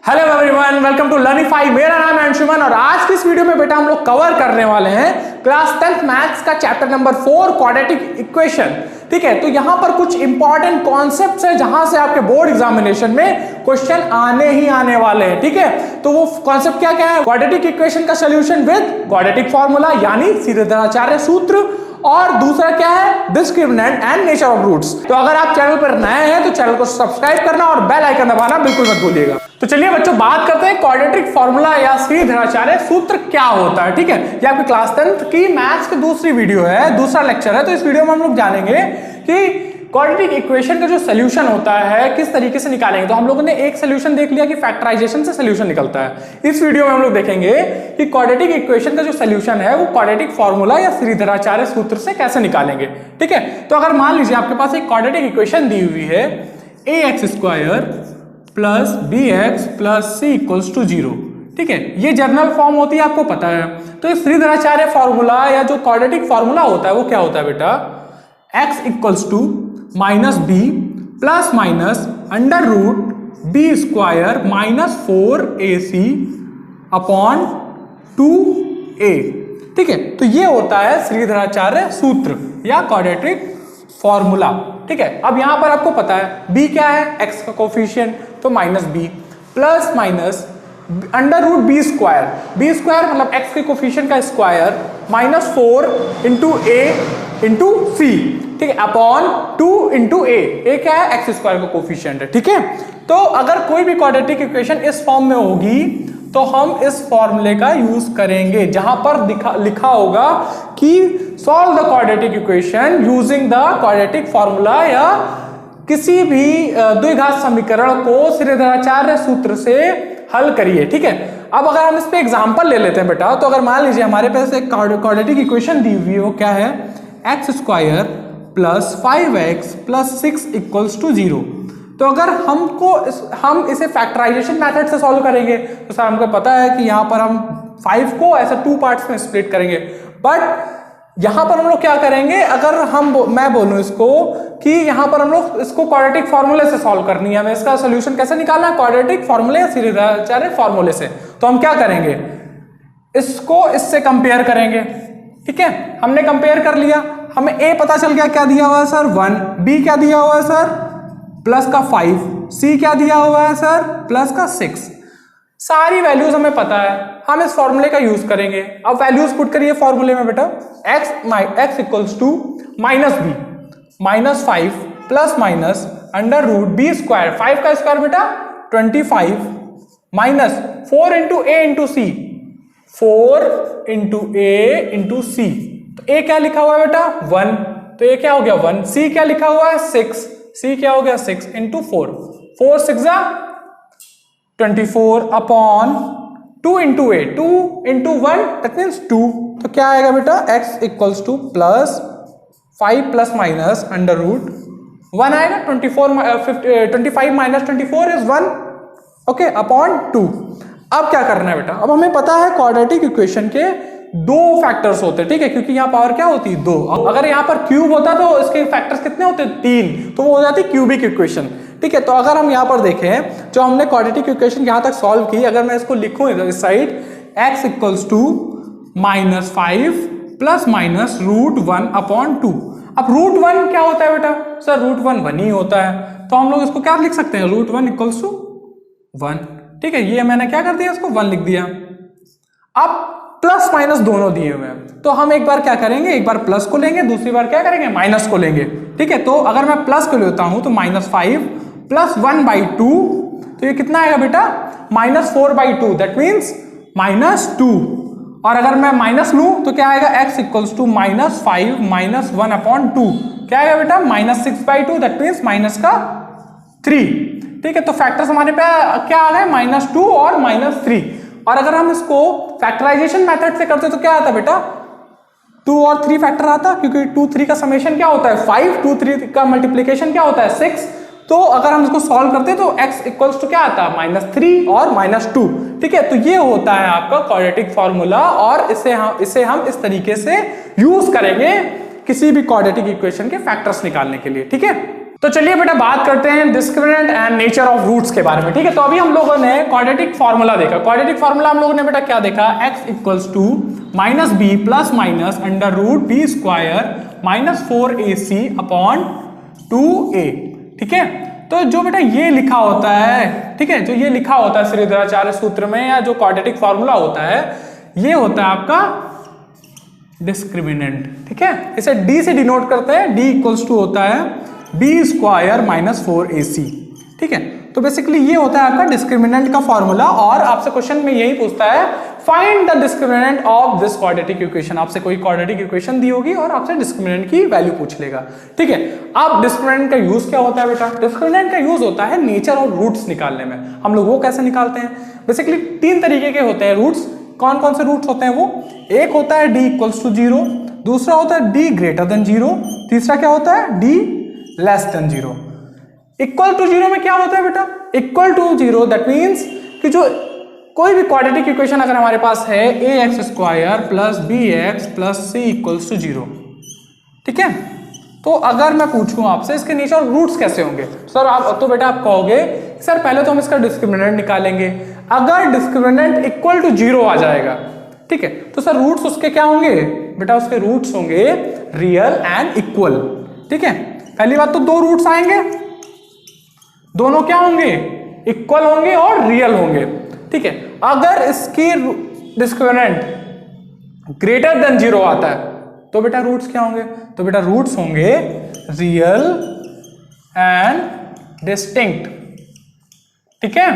Hello everyone, welcome to Learnify. मेरा नाम है अंशुमन और आज की इस वीडियो में बेटा हम लोग कवर करने वाले हैं क्लास 10th मैथ्स का चैप्टर नंबर 4 क्वाड्रेटिक इक्वेशन। ठीक है, तो यहां पर कुछ इंपॉर्टेंट कॉन्सेप्ट्स है जहां से आपके बोर्ड एग्जामिनेशन में क्वेश्चन आने ही आने वाले हैं। ठीक है, तो वो कॉन्सेप्ट क्या क्या है? क्वाड्रेटिक इक्वेशन का सोल्यूशन विद क्वाड्रेटिक फॉर्मूला यानी श्रीधराचार्य सूत्र, और दूसरा क्या है? Discriminant and nature of roots. तो अगर आप चैनल पर नए हैं तो चैनल को सब्सक्राइब करना और बेल आइकन दबाना बिल्कुल मत भूलिएगा। तो चलिए बच्चों, बात करते हैं क्वाड्रेटिक फॉर्मूला या श्रीधराचार्य सूत्र क्या होता है। ठीक है, ये आपकी क्लास 10th की मैथ्स की दूसरी वीडियो है, दूसरा लेक्चर है। तो इस वीडियो में हम लोग जानेंगे कि क्वाड्रेटिक इक्वेशन का जो सोल्यूशन होता है किस तरीके से निकालेंगे। तो हम लोगों ने एक सोल्यूशन देख लिया कि फैक्टराइजेशन से सोल्यूशन निकलता है। इस वीडियो में हम लोग देखेंगे कि क्वाड्रेटिक इक्वेशन का जो सोल्यूशन है वो क्वाड्रेटिक फॉर्मूला या श्रीधराचार्य सूत्र से कैसे निकालेंगे। ठीक है, तो अगर मान लीजिए आपके पास एक क्वाड्रेटिक इक्वेशन दी हुई है ax² plus bx plus c equals to 0। ठीक है, ये जनरल फॉर्म होती है, आपको पता है। तो इस श्रीधराचार्य फॉर्मूला या जो क्वाड्रेटिक फॉर्मूला होता है वो क्या होता है बेटा? x equals to minus B plus minus under root b² minus 4ac upon 2a। ठीक है, तो ये होता है श्रीधराचार्य सूत्र या क्वाड्रेटिक फॉर्मूला। ठीक है, अब यहां पर आपको पता है b क्या है? x का कोफिशिएंट, तो minus b plus minus under root b² मतलब x के कोफिशिएंट का square minus 4 into a into C. ठीक है, अपॉन 2 इंटू a क्या है? x² का कोफिशिएंट है। ठीक है, तो अगर कोई भी क्वाड्रेटिक इक्वेशन इस फॉर्म में होगी तो हम इस फॉर्मूले का यूज करेंगे जहां पर लिखा होगा कि solve the quadratic equation using the quadratic formula, या किसी भी द्विघात समीकरण को श्रीधराचार्य सूत्र से हल करिए। ठीक है, अब अगर हम इस पे एग्जांपल ले लेते हैं बेटा, तो अगर मान लीजिए हमारे पास एक क्वाड्रेटिक इक्वेशन दी हुई है, वो क्या है? x² plus 5x plus 6 equals to 0। तो अगर हम इसे फैक्टराइजेशन मेथड से सॉल्व करेंगे तो सर हमको पता है कि यहाँ पर हम 5 को ऐसे 2 पार्ट्स में स्प्लिट करेंगे, बट यहाँ पर हम लोग क्या करेंगे? अगर मैं बोलूँ इसको कि यहाँ पर हम लोग इसको क्वाड्रेटिक फॉर्मूले से सॉल्व करनी है, हमें इसका सोल्यूशन कैसे निकालना है? क्वाड्रेटिक फॉर्मूले या श्रीधराचार्य फॉर्मूले से। तो हम क्या करेंगे? इसको इससे कंपेयर करेंगे। ठीक है, हमने कंपेयर कर लिया, हमें a पता चल गया, क्या दिया हुआ है सर? 1, b क्या दिया हुआ है सर? प्लस का 5, c क्या दिया हुआ है सर? प्लस का 6। सारी वैल्यूज हमें पता है, हम इस फॉर्मूले का यूज करेंगे। अब वैल्यूज पुट करिए फॉर्मूले में बेटा। x equals to minus B minus 5 plus minus under root b², 5 का स्क्वायर बेटा 25 minus 4 into a into C, 4 into a into C. तो a क्या लिखा हुआ है बेटा? 1, तो a क्या हो गया? 1। c क्या लिखा हुआ है? 6, c क्या हो गया? 6 into 4, 4 6 24 upon 2 into a, 2 into 1 that means 2। तो क्या आएगा बेटा? x equals to plus 5 plus minus under root 1 आएगा, 25 माइनस 24 इज 1, ओके, अपॉन 2। अब क्या करना है बेटा? अब हमें पता है क्वाड्रेटिक इक्वेशन के 2 फैक्टर्स होते हैं। ठीक है, क्योंकि यहाँ पावर क्या होती है? 2। अगर यहाँ पर क्यूब होता तो इसके फैक्टर्स कितने होते? 3, तो वो हो जाती क्यूबिक इक्वेशन। ठीक है, तो अगर हम यहाँ पर देखें जो हमने क्वाड्रेटिक इक्वेशन यहाँ तक सॉल्व की, अगर मैं इसको लिखूं इस side, x equals to minus 5 plus minus root 1 upon 2। अब रूट 1 क्या होता है बेटा? सर रूट 1 1 ही होता है, तो हम लोग इसको क्या लिख सकते हैं? Root 1 equals to 1। ठीक है, ये मैंने क्या कर दिया? इसको 1 लिख दिया। अब प्लस माइनस दोनों दिए हुए हैं, तो हम एक बार क्या करेंगे? एक बार प्लस को लेंगे, दूसरी बार क्या करेंगे? माइनस को लेंगे। ठीक है, तो अगर मैं प्लस को लेता हूं तो माइनस 5 प्लस 1/2, तो ये कितना आएगा बेटा? Minus 4/2, that means minus 2। और अगर मैं माइनस लूं तो क्या आएगा? x equals to minus 5 minus 1 upon 2, क्या आएगा बेटा? माइनस 6/2, दैट मीन्स माइनस का 3। ठीक है, तो फैक्टर्स हमारे पे क्या आ गए? माइनस 2 और माइनस 3। और अगर हम इसको फैक्टराइजेशन मेथड से करते तो क्या आता बेटा? 2 और 3 फैक्टर आता, क्योंकि 2 3 का समेशन क्या होता है? 5, 2 3 का मल्टीप्लीकेशन क्या होता है? 6। तो अगर हम इसको सॉल्व करते तो x इक्वल्स टू क्या आता है? -3 और -2। ठीक है, तो ये होता है आपका क्वाड्रेटिक फॉर्मूला, और इसे हम इस तरीके से यूज करेंगे किसी भी क्वाड्रेटिक इक्वेशन के फैक्टर्स निकालने के लिए। ठीक है, तो चलिए बेटा बात करते हैं discriminant and nature of roots के बारे में, ठीक है। तो अभी हम लोगों ने क्वाड्रेटिक फार्मूला देखा। क्वाड्रेटिक फार्मूला हम लोगों ने बेटा क्या देखा, x equals to minus B plus minus under root B square minus 4ac upon 2a, ठीक है। तो जो बेटा ये लिखा होता है, ठीक है, जो ये लिखा होता है श्रीधराचार्य सूत्र में या जो क्वाड्रेटिक फार्मूला होता है, ये होता है आपका डिस्क्रिमिनेंट, ठीक है। इसे d से डिनोट करते हैं, d इक्वल्स टू होता है बी स्क्वायर माइनस 4ac, ठीक है। तो बेसिकली ये होता है आपका डिस्क्रिमिनेंट का फॉर्मूला। और आपसे क्वेश्चन में यही पूछता है find the discriminant of this quadratic equation. आपसे कोई क्वाड्रेटिक इक्वेशन दी होगी और आपसे डिस्क्रिमिनेंट की वैल्यू पूछ लेगा, ठीक है। अब डिस्क्रिमिनेंट का यूज क्या होता है बेटा, डिस्क्रिमिनेंट का यूज होता है नेचर और रूट्स निकालने में। हम लोग वो कैसे निकालते हैं, बेसिकली 3 तरीके के होते हैं रूट्स। कौन कौन से रूट्स होते हैं वो, एक होता है d इक्वल्स टू 0, दूसरा होता है d ग्रेटर देन 0, तीसरा क्या होता है d less than 0। Equal to 0 में क्या होता है बेटा, इक्वल टू 0 दैट मीन्स कि जो कोई भी क्वाड्रेटिक इक्वेशन अगर हमारे पास है ax square plus bx plus c equals to 0, ठीक है। तो अगर मैं पूछूं आपसे इसके नेचर और रूट्स कैसे होंगे, सर आप तो बेटा आप कहोगे सर पहले तो हम इसका डिस्क्रिमिनेंट निकालेंगे। अगर डिस्क्रिमिनेंट इक्वल टू 0 आ जाएगा, ठीक है, तो सर रूट्स उसके क्या होंगे बेटा, उसके रूट्स होंगे रियल एंड इक्वल, ठीक है। पहली बात तो 2 रूट्स आएंगे, दोनों क्या होंगे, इक्वल होंगे और रियल होंगे, ठीक है। अगर इसकी डिस्क्रिमिनेंट ग्रेटर देन 0 आता है तो बेटा रूट्स क्या होंगे, तो बेटा रूट्स होंगे रियल एंड डिस्टिंक्ट, ठीक है।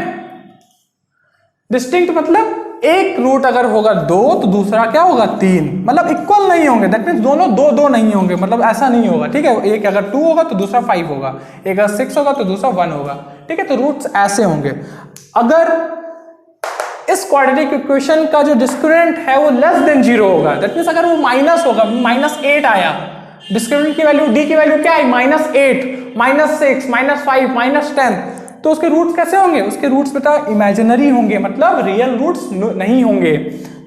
डिस्टिंक्ट मतलब एक रूट अगर होगा 2 तो दूसरा क्या होगा 3, मतलब इक्वल नहीं होंगे, दैट मीन्स दोनों 2 नहीं होंगे, मतलब ऐसा नहीं होगा, ठीक है। एक अगर 2 होगा तो दूसरा 5 होगा, एक अगर 6 होगा तो दूसरा 1 होगा, ठीक है। तो रूट्स ऐसे होंगे। अगर इस क्वाड्रेटिक इक्वेशन का जो डिस्क्रिमिनेंट है वो लेस देन 0 होगा, दैट मीन्स अगर वो माइनस होगा, -8 आया, डिस्क्रिमिनेंट की वैल्यू d की वैल्यू क्या है -8, -6, -5, -10, तो उसके रूट्स कैसे होंगे, उसके रूट्स बेटा इमेजिनरी होंगे, मतलब रियल रूट्स नहीं होंगे।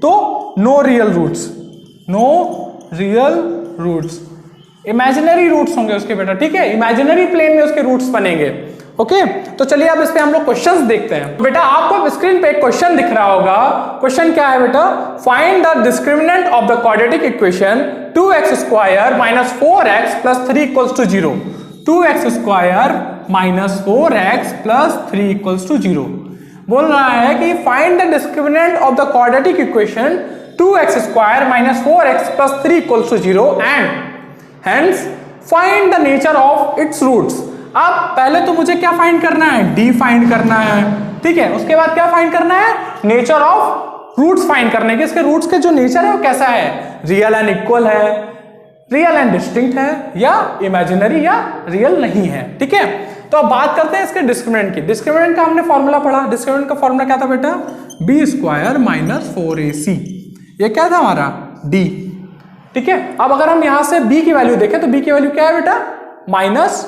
तो no real roots, no real roots, imaginary roots होंगे उसके बेटा, ठीक है। इमेजिनरी प्लेन में उसके रूट्स बनेंगे, ओके। तो चलिए अब इस पे हम लोग क्वेश्चंस देखते हैं। बेटा आपको स्क्रीन पे एक क्वेश्चन दिख रहा होगा। क्वेश्चन क्या है बेटा, find the discriminant of the quadratic equation 2x square minus 4x plus 3 equals to 0। 2x square minus 4x plus 3 equals to 0 बोल रहा है कि find the discriminant of the quadratic equation 2x square minus 4x plus 3 equals to 0 and hence find the nature of its roots. अब पहले तो मुझे क्या find करना है, d फाइंड करना है, ठीक है। उसके बाद क्या फाइंड करना है, नेचर ऑफ रूट्स फाइंड करने के, इसके रूट्स के जो नेचर है वो कैसा है, रियल एंड इक्वल है, रियल एंड डिस्टिंक्ट है, या इमेजिनरी या रियल नहीं है, ठीक है। तो अब बात करते हैं इसके डिस्क्रिमिनेंट की। डिस्क्रिमिनेंट का हमने फॉर्मूला पढ़ा, डिस्क्रिमिनेंट का फॉर्मूला क्या था बेटा, बी स्क्वायर माइनस 4ac, ये क्या था हमारा d, ठीक है। अब अगर हम यहां से b की वैल्यू देखें तो b की वैल्यू क्या है बेटा, माइनस,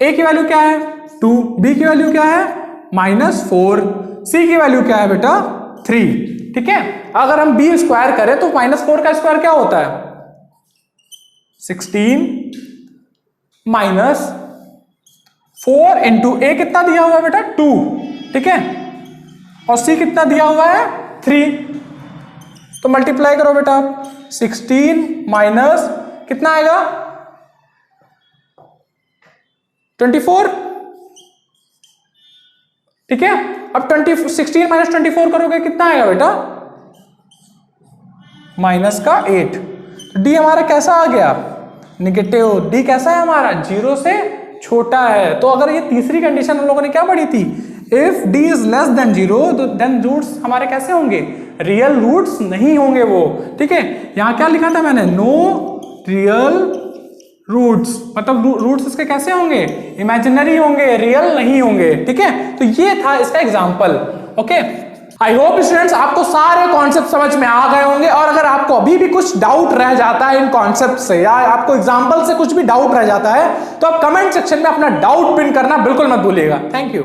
a की वैल्यू क्या है 2, b की वैल्यू क्या है -4, c की वैल्यू क्या है बेटा 3, ठीक है। अगर हम b स्क्वायर करें तो -4 का स्क्वायर क्या होता है 16 माइनस 4 इंटू a कितना दिया हुआ है बेटा 2, ठीक है, और c कितना दिया हुआ है 3, तो मल्टीप्लाई करो बेटा 16 माइनस कितना आएगा 24, ठीक है। अब 16 माइनस 24 करोगे कितना आएगा बेटा माइनस का 8, तो d हमारा कैसा आ गया निगेटिव, d कैसा है हमारा 0 से छोटा है। तो अगर ये तीसरी कंडीशन हम लोगों ने क्या पढ़ी थी, if d is less than 0 then roots हमारे कैसे होंगे, रियल रूट्स नहीं होंगे वो, ठीक है। यहां क्या लिखा था मैंने, नो रियल रूट्स, मतलब रूट्स इसके कैसे होंगे, इमेजिनरी होंगे, रियल नहीं होंगे, ठीक है। तो ये था इसका example, okay. I hope students आपको सारे कॉन्सेप्ट समझ में आ गए होंगे, और अगर आपको अभी भी कुछ डाउट रह जाता है इन कॉन्सेप्ट से, या आपको एग्जांपल से कुछ भी डाउट रह जाता है, तो आप कमेंट सेक्शन में अपना डाउट पिन करना बिल्कुल मत भूलिएगा। Thank you.